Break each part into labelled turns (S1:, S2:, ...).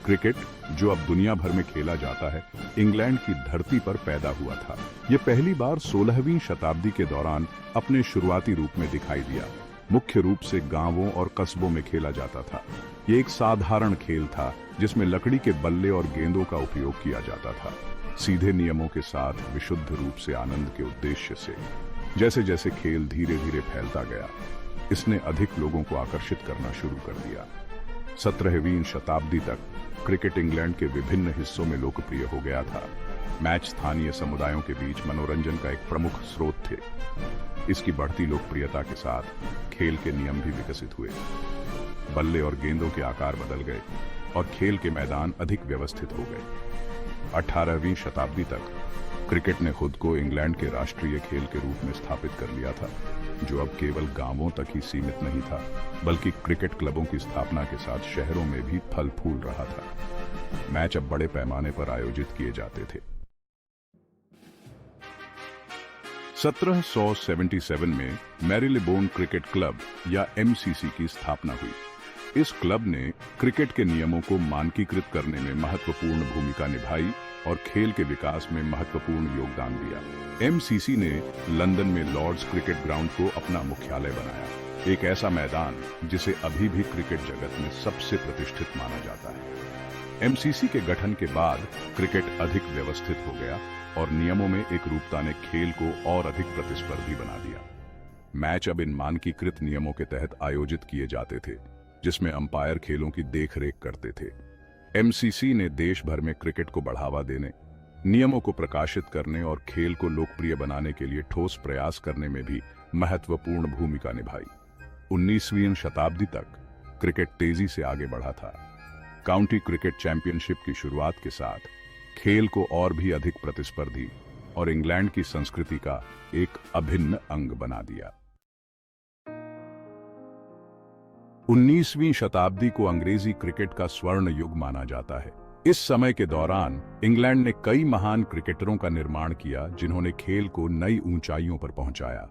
S1: Cricket, जो अब दुनिया भर में खेला जाता है, इंग्लैंड की धरती पर पैदा हुआ था। यह पहली बार 16वीं शताब्दी के दौरान अपने शुरुआती रूप में दिखाई दिया। मुख्य रूप से गांवों और कस्बों में खेला जाता था। यह एक साधारण खेल था जिसमें लकड़ी के बल्ले और गेंदों का उपयोग किया जाता था, सीधे नियमों के साथ विशुद्ध रूप से आनंद के उद्देश्य से। जैसे जैसे खेल धीरे धीरे फैलता गया, इसने अधिक लोगों को आकर्षित करना शुरू कर दिया। 17वीं शताब्दी तक क्रिकेट इंग्लैंड के विभिन्न हिस्सों में लोकप्रिय हो गया था। मैच स्थानीय समुदायों के बीच मनोरंजन का एक प्रमुख स्रोत थे। इसकी बढ़ती लोकप्रियता के साथ खेल के नियम भी विकसित हुए। बल्ले और गेंदों के आकार बदल गए और खेल के मैदान अधिक व्यवस्थित हो गए। 18वीं शताब्दी तक क्रिकेट ने खुद को इंग्लैंड के राष्ट्रीय खेल के रूप में स्थापित कर लिया था, जो अब केवल गांवों तक ही सीमित नहीं था, बल्कि क्रिकेट क्लबों की स्थापना के साथ शहरों में भी फल फूल रहा था। मैच अब बड़े पैमाने पर आयोजित किए जाते थे। 1777 में मैरीलेबोन क्रिकेट क्लब या एमसीसी की स्थापना हुई। इस क्लब ने क्रिकेट के नियमों को मानकीकृत करने में महत्वपूर्ण भूमिका निभाई और खेल के विकास में महत्वपूर्ण योगदान दिया। एमसीसी ने लंदन में लॉर्ड्स क्रिकेट ग्राउंड को अपना मुख्यालय बनाया, एक ऐसा मैदान जिसे अभी भी क्रिकेट जगत में सबसे प्रतिष्ठित माना जाता है। एमसीसी के गठन के बाद क्रिकेट अधिक व्यवस्थित हो गया और नियमों में एकरूपता ने खेल को और अधिक प्रतिस्पर्धी बना दिया। मैच अब इन मानकीकृत नियमों के तहत आयोजित किए जाते थे, जिसमें अंपायर खेलों की देखरेख करते थे। एमसीसी ने देश भर में क्रिकेट को बढ़ावा देने, नियमों को प्रकाशित करने और खेल को लोकप्रिय बनाने के लिए ठोस प्रयास करने में भी महत्वपूर्ण भूमिका निभाई। 19वीं शताब्दी तक क्रिकेट तेजी से आगे बढ़ा था। काउंटी क्रिकेट चैंपियनशिप की शुरुआत के साथ खेल को और भी अधिक प्रतिस्पर्धी और इंग्लैंड की संस्कृति का एक अभिन्न अंग बना दिया। 19वीं शताब्दी को अंग्रेजी क्रिकेट का स्वर्ण युग माना जाता है। इस समय के दौरान इंग्लैंड ने कई महान क्रिकेटरों का निर्माण किया, जिन्होंने खेल को नई ऊंचाइयों पर पहुंचाया।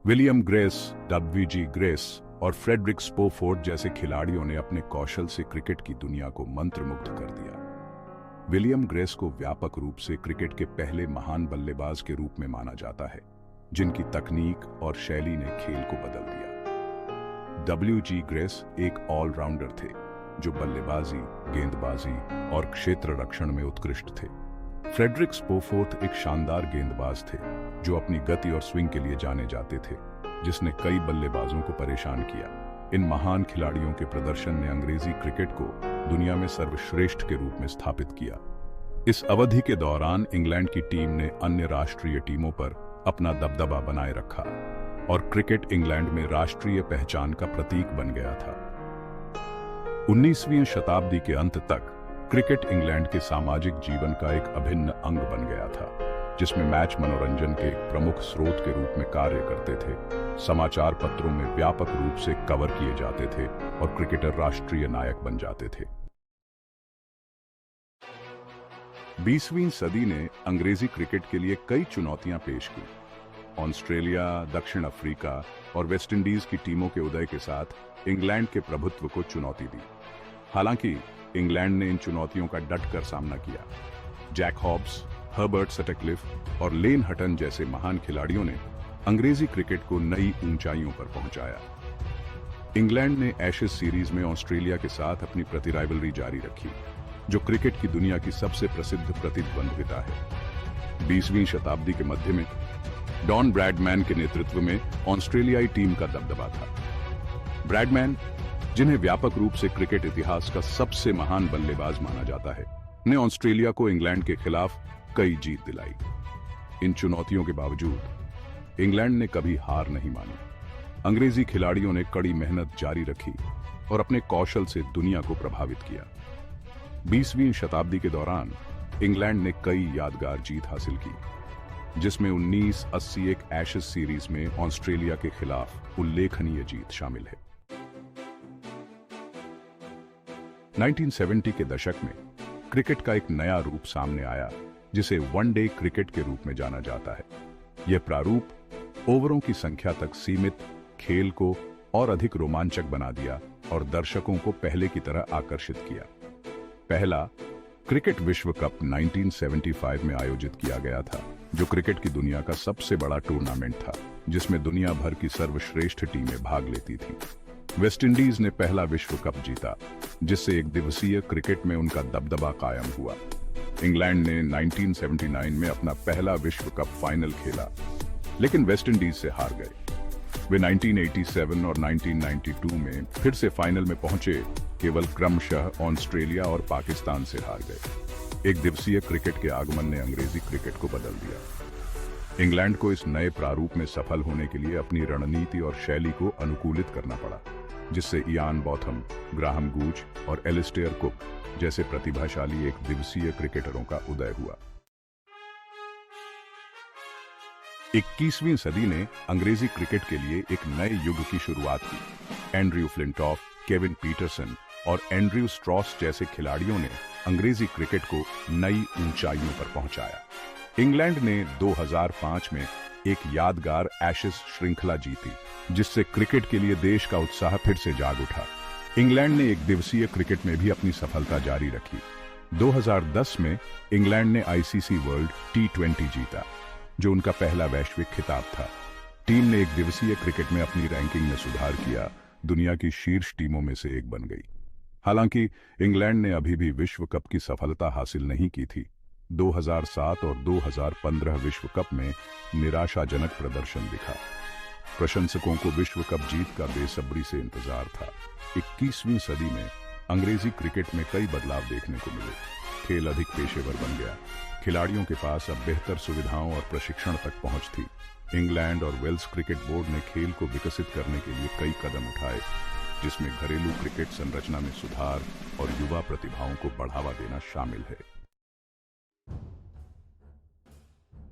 S1: William Grace, W G. ग्रेस और फ्रेडरिक स्पोफोर्ड जैसे खिलाड़ियों ने अपने कौशल से क्रिकेट की दुनिया को मंत्रमुग्ध कर दिया। विलियम ग्रेस को व्यापक रूप से क्रिकेट के पहले महान बल्लेबाज के रूप में माना जाता है, जिनकी तकनीक और शैली ने खेल को बदल दिया। डब्ल्यू.जी. ग्रेस एक ऑलराउंडर थे, जो बल्लेबाजी, गेंदबाजी और क्षेत्र रक्षण में उत्कृष्ट थे। फ्रेडरिक स्पोफोर्थ एक शानदार गेंदबाज थे, जो अपनी गति और स्विंग के लिए जाने जाते थे, जिसने कई बल्लेबाजों को परेशान किया। इन महान खिलाड़ियों के प्रदर्शन ने अंग्रेजी क्रिकेट को दुनिया में सर्वश्रेष्ठ के रूप में स्थापित किया। इस अवधि के दौरान इंग्लैंड की टीम ने अन्य राष्ट्रीय टीमों पर अपना दबदबा बनाए रखा और क्रिकेट इंग्लैंड में राष्ट्रीय पहचान का प्रतीक बन गया था। 19वीं शताब्दी के अंत तक क्रिकेट इंग्लैंड के सामाजिक जीवन का एक अभिन्न अंग बन गया था, जिसमें मैच मनोरंजन के एक प्रमुख स्रोत के रूप में कार्य करते थे। समाचार पत्रों में व्यापक रूप से कवर किए जाते थे और क्रिकेटर राष्ट्रीय नायक बन जाते थे। 20वीं सदी ने अंग्रेजी क्रिकेट के लिए कई चुनौतियां पेश की। ऑस्ट्रेलिया, दक्षिण अफ्रीका और वेस्टइंडीज की टीमों के उदय के साथ इंग्लैंड के प्रभुत्व को चुनौती दी। हालांकि इंग्लैंड ने इन चुनौतियों का डटकर सामना किया। जैक हॉब्स, हर्बर्ट सटक्लिफ और लेन हटन जैसे महान खिलाड़ियों ने अंग्रेजी क्रिकेट को नई ऊंचाइयों पर पहुंचाया। इंग्लैंड ने एशेज सीरीज में ऑस्ट्रेलिया के साथ अपनी प्रतिराइवलरी जारी रखी, जो क्रिकेट की दुनिया की सबसे प्रसिद्ध प्रतिद्वंद्विता है। 20वीं शताब्दी के मध्य में डॉन ब्रैडमैन के नेतृत्व में ऑस्ट्रेलियाई टीम का दबदबा था। ब्रैडमैन, जिन्हें व्यापक रूप से क्रिकेट इतिहास का सबसे महान बल्लेबाज माना जाता है, ने ऑस्ट्रेलिया को इंग्लैंड के खिलाफ कई जीत दिलाई। इन चुनौतियों के बावजूद इंग्लैंड ने कभी हार नहीं मानी। अंग्रेजी खिलाड़ियों ने कड़ी मेहनत जारी रखी और अपने कौशल से दुनिया को प्रभावित किया। 20वीं शताब्दी के दौरान इंग्लैंड ने कई यादगार जीत हासिल की, जिसमें 1980 एक एशेज सीरीज में ऑस्ट्रेलिया के खिलाफ उल्लेखनीय जीत शामिल है। 1970 के दशक में क्रिकेट का एक नया रूप सामने आया, जिसे वनडे क्रिकेट के रूप में जाना जाता है। यह प्रारूप ओवरों की संख्या तक सीमित खेल को और अधिक रोमांचक बना दिया और दर्शकों को पहले की तरह आकर्षित किया। पहला, क्रिकेट विश्व कप 1975 में आयोजित किया गया था, जो क्रिकेट की दुनिया का सबसे बड़ा टूर्नामेंट था, जिसमें दुनिया भर की सर्वश्रेष्ठ टीमें भाग लेती थीं। वेस्टइंडीज ने पहला विश्व कप जीता, जिससे एक दिवसीय क्रिकेट में उनका दबदबा कायम हुआ। इंग्लैंड ने 1979 में अपना पहला विश्व कप फाइनल खेला, लेकिन वेस्टइंडीज से हार गए। वे 1987 और 1992 में फिर से फाइनल में पहुंचे, केवल क्रमशः ऑस्ट्रेलिया और पाकिस्तान से हार गए। एक दिवसीय क्रिकेट के आगमन ने अंग्रेजी क्रिकेट को बदल दिया। इंग्लैंड को इस नए प्रारूप में सफल होने के लिए अपनी रणनीति और शैली को अनुकूलित करना पड़ा, जिससे इयान बॉथम, ग्राहम गूच और एलिस्टेयर कुक जैसे प्रतिभाशाली एक दिवसीय क्रिकेटरों का उदय हुआ। 21वीं सदी ने अंग्रेजी क्रिकेट के लिए एक नए युग की शुरुआत की। एंड्रयू फ्लिंटॉफ, केविन पीटरसन और एंड्रयू स्ट्रॉस जैसे खिलाड़ियों ने अंग्रेजी क्रिकेट को नई ऊंचाइयों पर पहुंचाया। इंग्लैंड ने 2005 में एक यादगार एशेज श्रृंखला जीती, जिससे क्रिकेट के लिए देश का उत्साह फिर से जाग उठा। इंग्लैंड ने एक दिवसीय क्रिकेट में भी अपनी सफलता जारी रखी। 2010 में इंग्लैंड ने आईसीसी वर्ल्ड T20 जीता, जो उनका पहला वैश्विक खिताब था। टीम ने एक दिवसीय क्रिकेट में अपनी रैंकिंग में सुधार किया, दुनिया की शीर्ष टीमों में से एक बन गई। हालांकि इंग्लैंड ने अभी भी विश्व कप की सफलता हासिल नहीं की थी। 2007 और 2015 विश्व कप में निराशाजनक प्रदर्शन दिखा। प्रशंसकों को विश्व कप जीत का बेसब्री से इंतजार था। 21वीं सदी में अंग्रेजी क्रिकेट में कई बदलाव देखने को मिले। खेल अधिक पेशेवर बन गया। खिलाड़ियों के पास अब बेहतर सुविधाओं और प्रशिक्षण तक पहुंच थी। इंग्लैंड और वेल्स क्रिकेट बोर्ड ने खेल को विकसित करने के लिए कई कदम उठाए, जिसमें घरेलू क्रिकेट संरचना में सुधार और युवा प्रतिभाओं को बढ़ावा देना शामिल है।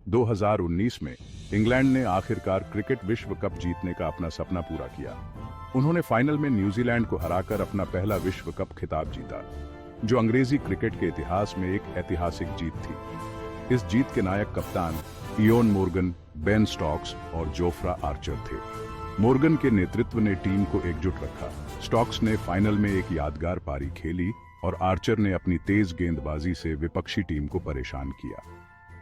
S1: 2019 में इंग्लैंड ने आखिरकार क्रिकेट विश्व कप जीतने का अपना सपना पूरा किया। उन्होंने फाइनल में न्यूजीलैंड को हराकर अपना पहला विश्व कप खिताब जीता, जो अंग्रेजी क्रिकेट के इतिहास में एक ऐतिहासिक जीत थी। इस जीत के नायक कप्तान इयोन मोर्गन, बेन स्टोक्स और जोफ्रा आर्चर थे। मोर्गन के नेतृत्व ने टीम को एकजुट रखा। स्टोक्स ने फाइनल में एक यादगार पारी खेली और आर्चर ने अपनी तेज गेंदबाजी से विपक्षी टीम को परेशान किया।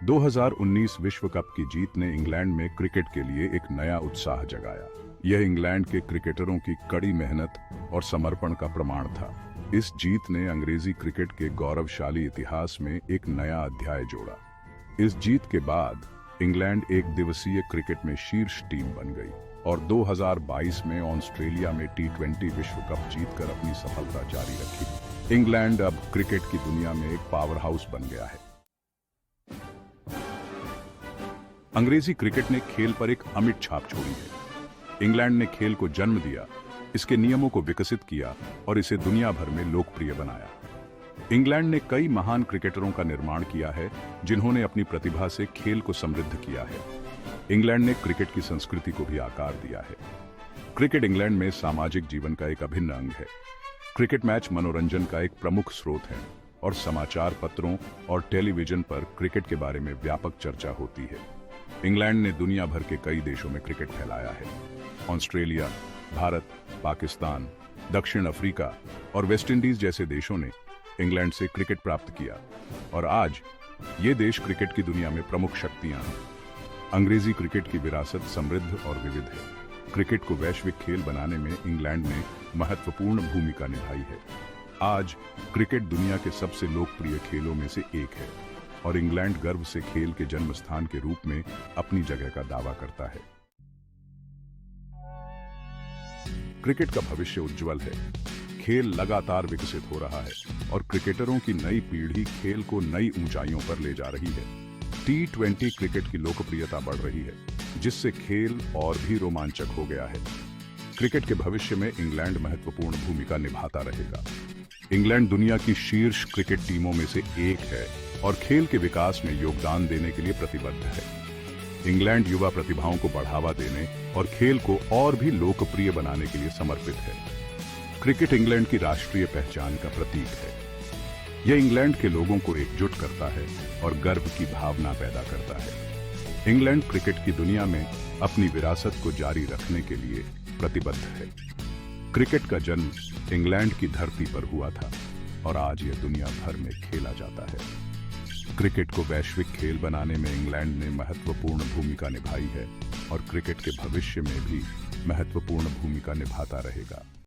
S1: 2019 विश्व कप की जीत ने इंग्लैंड में क्रिकेट के लिए एक नया उत्साह जगाया। यह इंग्लैंड के क्रिकेटरों की कड़ी मेहनत और समर्पण का प्रमाण था। इस जीत ने अंग्रेजी क्रिकेट के गौरवशाली इतिहास में एक नया अध्याय जोड़ा। इस जीत के बाद इंग्लैंड एक दिवसीय क्रिकेट में शीर्ष टीम बन गई और 2022 में ऑस्ट्रेलिया में T20 विश्व कप जीतकर अपनी सफलता जारी रखी। इंग्लैंड अब क्रिकेट की दुनिया में एक पावर हाउस बन गया है। अंग्रेजी क्रिकेट ने खेल पर एक अमिट छाप छोड़ी है। इंग्लैंड ने खेल को जन्म दिया, इसके नियमों को विकसित किया और इसे दुनिया भर में लोकप्रिय बनाया। इंग्लैंड ने कई महान क्रिकेटरों का निर्माण किया है, जिन्होंने अपनी प्रतिभा से खेल को समृद्ध किया है। इंग्लैंड ने क्रिकेट की संस्कृति को भी आकार दिया है। क्रिकेट इंग्लैंड में सामाजिक जीवन का एक अभिन्न अंग है। क्रिकेट मैच मनोरंजन का एक प्रमुख स्रोत है और समाचार पत्रों और टेलीविजन पर क्रिकेट के बारे में व्यापक चर्चा होती है। इंग्लैंड ने दुनिया भर के कई देशों में क्रिकेट फैलाया है। ऑस्ट्रेलिया, भारत, पाकिस्तान, दक्षिण अफ्रीका और वेस्टइंडीज जैसे देशों ने इंग्लैंड से क्रिकेट प्राप्त किया और आज ये देश क्रिकेट की दुनिया में प्रमुख शक्तियां हैं। अंग्रेजी क्रिकेट की विरासत समृद्ध और विविध है। क्रिकेट को वैश्विक खेल बनाने में इंग्लैंड ने महत्वपूर्ण भूमिका निभाई है। आज क्रिकेट दुनिया के सबसे लोकप्रिय खेलों में से एक है और इंग्लैंड गर्व से खेल के जन्म स्थान के रूप में अपनी जगह का दावा करता है। क्रिकेट का भविष्य उज्जवल है। खेल लगातार विकसित हो रहा है और क्रिकेटरों की नई पीढ़ी खेल को नई ऊंचाइयों पर ले जा रही है। T20 क्रिकेट की लोकप्रियता बढ़ रही है, जिससे खेल और भी रोमांचक हो गया है। क्रिकेट के भविष्य में इंग्लैंड महत्वपूर्ण भूमिका निभाता रहेगा। इंग्लैंड दुनिया की शीर्ष क्रिकेट टीमों में से एक है और खेल के विकास में योगदान देने के लिए प्रतिबद्ध है। इंग्लैंड युवा प्रतिभाओं को बढ़ावा देने और खेल को और भी लोकप्रिय बनाने के लिए समर्पित है। क्रिकेट इंग्लैंड की राष्ट्रीय पहचान का प्रतीक है। यह इंग्लैंड के लोगों को एकजुट करता है और गर्व की भावना पैदा करता है। इंग्लैंड क्रिकेट की दुनिया में अपनी विरासत को जारी रखने के लिए प्रतिबद्ध है। क्रिकेट का जन्म इंग्लैंड की धरती पर हुआ था। और आज यह दुनिया भर में खेला जाता है। क्रिकेट को वैश्विक खेल बनाने में इंग्लैंड ने महत्वपूर्ण भूमिका निभाई है और क्रिकेट के भविष्य में भी महत्वपूर्ण भूमिका निभाता रहेगा।